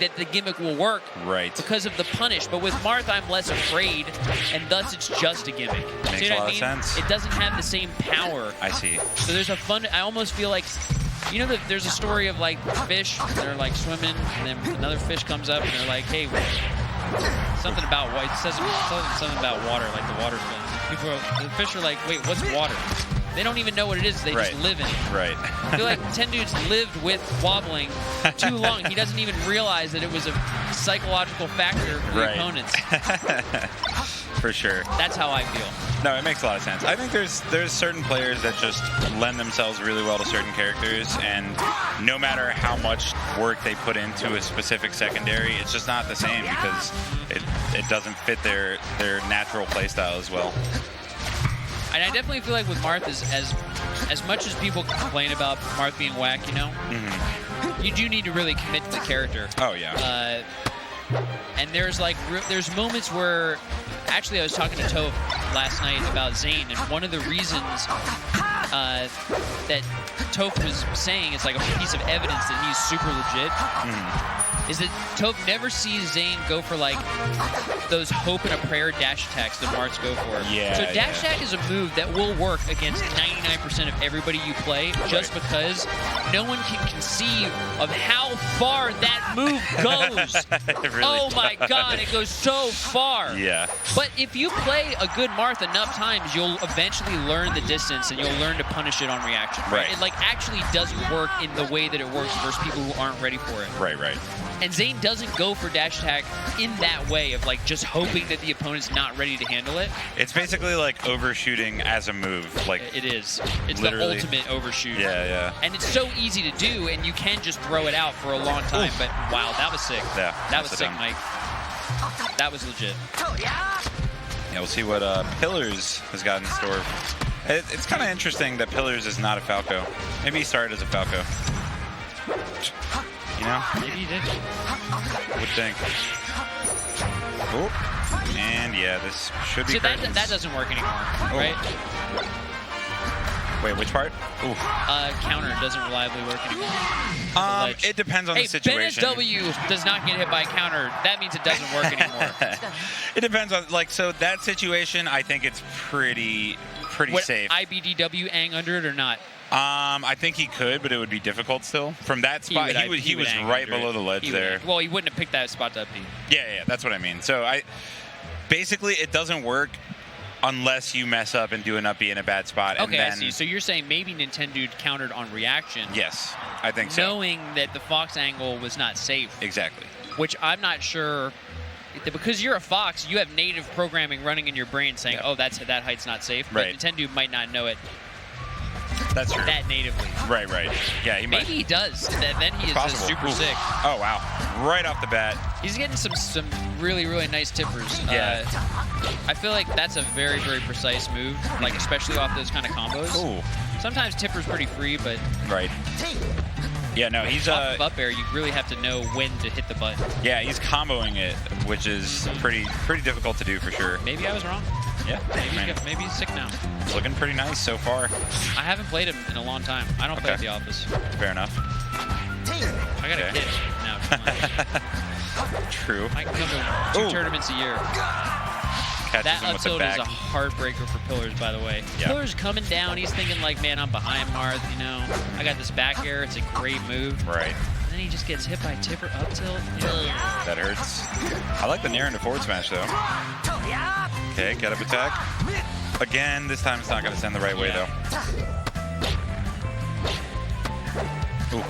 that the gimmick will work because of the punish. But with Marth, I'm less afraid, and thus it's just a gimmick. Makes See a what lot I mean? of sense. It doesn't have the same power. I see. So there's a fun. I almost feel like, you know, there's a story of like fish. They're like swimming, and then another fish comes up, and they're like, "Hey, something about what?" It says something about water, like the water's filling. The fish are like, "Wait, what's water?" They don't even know what it is. They just live in it. Right. I feel like Nintendude's lived with wobbling too long. He doesn't even realize that it was a psychological factor for the opponents. For sure. That's how I feel. No, it makes a lot of sense. I think there's certain players that just lend themselves really well to certain characters, and no matter how much work they put into a specific secondary, it's just not the same because it doesn't fit their natural playstyle as well. And I definitely feel like with Marth, as much as people complain about Marth being whack, you know, you do need to really commit to the character. Oh, yeah. And there's moments where, actually I was talking to Toph last night about Zane, and one of the reasons that Toph was saying it's like a piece of evidence that he's super legit is that Toph never sees Zane go for like those hope and a prayer dash attacks that Marths go for. Yeah, so dash attack is a move that will work against 99% of everybody you play, just because no one can conceive of how far that move goes. Oh my God, it goes so far. Yeah. But if you play a good Marth enough times, you'll eventually learn the distance and you'll learn to punish it on reaction. Right. It like actually doesn't work in the way that it works versus people who aren't ready for it. Right. And Zane doesn't go for dash attack in that way of like just hoping that the opponent's not ready to handle it. It's basically like overshooting as a move. Like it is. It's literally the ultimate overshoot. Yeah. And it's so easy to do, and you can just throw it out for a long time. But wow, that was sick. Yeah, that was sick, Mike. That was legit. Yeah, we'll see what Pillars has got in store. It's kind of interesting that Pillars is not a Falco. Maybe he started as a Falco. You know? Maybe he did. Would think. Oh, and yeah, this should be. So that doesn't work anymore, right? Wait, which part? Ooh. Counter doesn't reliably work anymore. It depends on the situation. Ben SW does not get hit by a counter. That means it doesn't work anymore. It depends on, like, so that situation, I think it's pretty safe. IBDW Ang under it or not? I think he could, but it would be difficult still. From that spot, he was right below the ledge there. Well, he wouldn't have picked that spot up. Yeah, that's what I mean. So basically, it doesn't work unless you mess up and do an up B in a bad spot. Okay, and then, I see. So you're saying maybe Nintendude countered on reaction. Yes, I think so. Knowing that the Fox angle was not safe. Exactly. Which I'm not sure. Because you're a Fox, you have native programming running in your brain saying, "Oh, that height's not safe." But Right. Nintendude might not know it. That's true. That natively. Right. Yeah, he might. Maybe he does. Then he is just super sick. Oh wow! Right off the bat. He's getting some really nice tippers. Yeah. I feel like that's a very precise move, like especially off those kind of combos. Ooh. Sometimes tipper's pretty free, but right. Yeah, no, he's off of up air. You really have to know when to hit the button. Yeah, he's comboing it, which is pretty difficult to do for sure. Maybe I was wrong. Yeah, maybe he's sick now. It's looking pretty nice so far. I haven't played him in a long time. I don't play at the office. Fair enough. I got a kid now. True. I can come to 2 tournaments a year. That up tilt is a heartbreaker for Pillars, by the way. Yeah. Pillars coming down, he's thinking like, man, I'm behind Marth, you know. I got this back air, it's a great move. Right. And then he just gets hit by tipper up tilt. That hurts. I like the nair into forward smash, though. Okay, get up attack. Again, this time it's not going to send the right way, though. Ooh.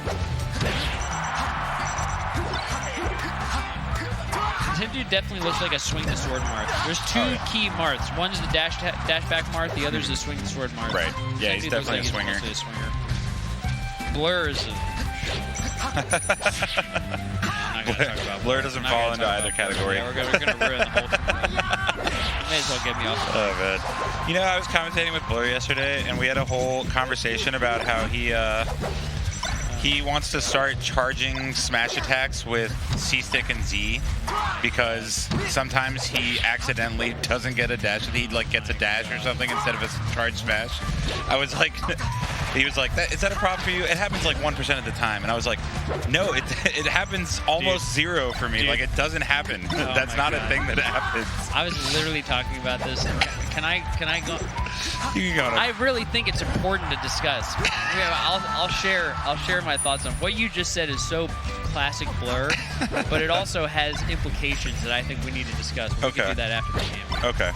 Nintendude definitely looks like a swing the sword Marth. There's 2 key Marths. One is the dash back Marth, the other is the swing the sword Marth. Right. Yeah, he's definitely a swinger. He's a swinger. Blur is Blur doesn't fall into either category. Yeah, we're going to ruin the whole thing. May as well get me off. Oh, man. You know, I was commentating with Blur yesterday, and we had a whole conversation about how he wants to start charging smash attacks with C-Stick and Z because sometimes he accidentally doesn't get a dash. He like gets a dash or something instead of a charge smash. I was like, He was like, "Is that a problem for you? It happens like 1% of the time." And I was like, "No, it happens almost zero for me. Like, it doesn't happen. That's not a thing that happens." I was literally talking about this. Can I go? You can go. I really think it's important to discuss. I'll share my thoughts on what you just said. Is so classic Blur, but it also has implications that I think we need to discuss. We can do that after the game. Okay.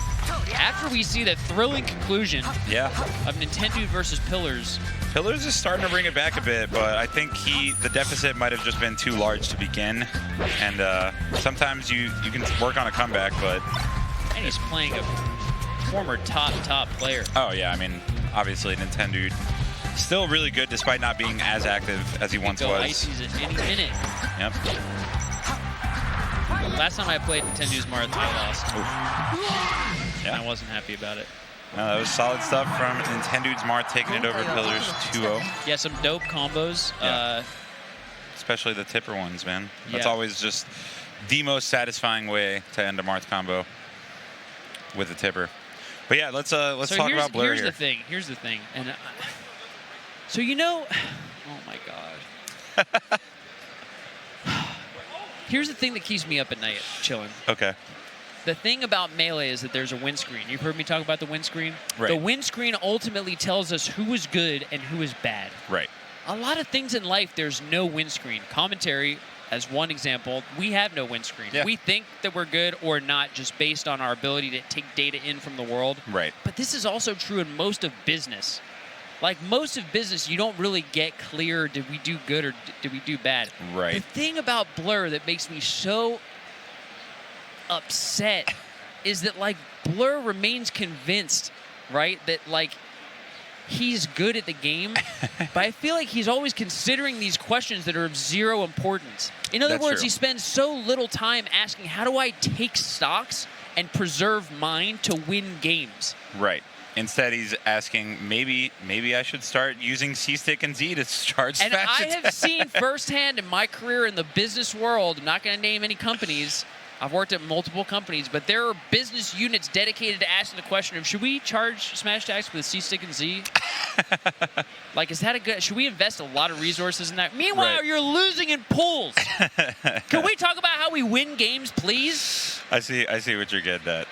After we see the thrilling conclusion of Nintendude versus Pillars. Pillars is starting to bring it back a bit, but I think the deficit might have just been too large to begin. And sometimes you can work on a comeback, but... And he's playing a former top player. Oh, yeah. I mean, obviously, Nintendude still really good despite not being as active as he once was. Icy's at any minute. Yep. Last time I played Nintendude's Marth, I lost. Oof. Yeah. I wasn't happy about it. No, that was solid stuff from Nintendude's Marth taking it over Pillars 2-0. Yeah, some dope combos. Yeah. Especially the tipper ones, man. That's Yeah. always just the most satisfying way to end a Marth combo with a tipper. But yeah, let's talk about Blur here. Here's the thing. And so oh my god. Here's the thing that keeps me up at night chilling. Okay. The thing about Melee is that there's a windscreen. You've heard me talk about the windscreen? Right. The windscreen ultimately tells us who is good and who is bad. Right. A lot of things in life, there's no windscreen. Commentary, as one example, we have no windscreen. Yeah. We think that we're good or not just based on our ability to take data in from the world. Right. But this is also true in most of business. Like most of business, you don't really get clear, did we do good or did we do bad? Right. The thing about Blur that makes me so upset is that, like, Blur remains convinced, right, that, like, he's good at the game, but I feel like he's always considering these questions that are of zero importance. In other words, he spends so little time asking, how do I take stocks and preserve mine to win games? Right. Instead, he's asking, maybe I should start using C-Stick and Z to charge And smash I attack. have seen firsthand in my career in the business world, I'm not going to name any companies, I've worked at multiple companies, but there are business units dedicated to asking the question of, should we charge smash attacks with C-Stick and Z? Like, is that a good... Should we invest a lot of resources in that? Meanwhile, you're losing in pools. Can we talk about how we win games, please? I see what you're getting at.